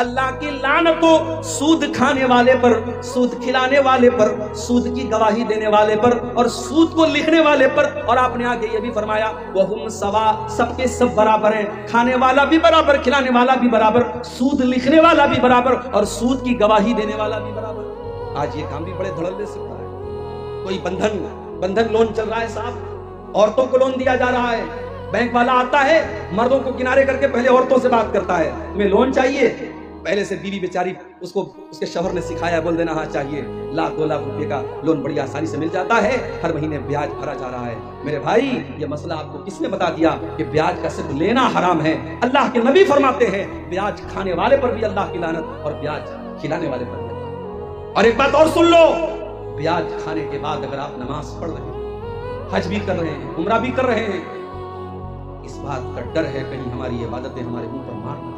अल्लाह की लानत हो सूद खाने वाले पर, सूद खिलाने वाले पर, सूद की गवाही देने वाले पर और सूद को लिखने वाले पर। और आपने आगे ये भी फरमाया वहुम सवा, सबके सब बराबर हैं, खाने वाला भी बराबर, खिलाने वाला भी बराबर, सूद लिखने वाला भी बराबर और सूद की गवाही देने वाला भी बराबर। आज ये काम भी बड़े धड़ल्ले से हो रहा है। कोई बंधन लोन चल रहा है साहब, औरतों को लोन दिया जा रहा है, बैंक वाला आता है मर्दों को किनारे करके पहले औरतों से बात करता है, तुम्हें लोन चाहिए, पहले से बीवी बेचारी उसको उसके शौहर ने सिखाया, बोल देना हाँ चाहिए, लाख 2 लाख रुपए का लोन बड़ी आसानी से मिल जाता है, हर महीने ब्याज भरा जा रहा है। मेरे भाई ये मसला आपको किसने बता दिया कि ब्याज का सिर्फ लेना हराम है? अल्लाह के नबी फरमाते हैं ब्याज खाने वाले पर भी अल्लाह की लानत और ब्याज खिलाने वाले पर भी। और एक बात और सुन लो, ब्याज खाने के बाद अगर आप नमाज पढ़ रहे हैं, हज भी कर रहे हैं, उम्रा भी कर रहे हैं, इस बात का डर है कहीं हमारी इबादतें हमारे मुंह पर मार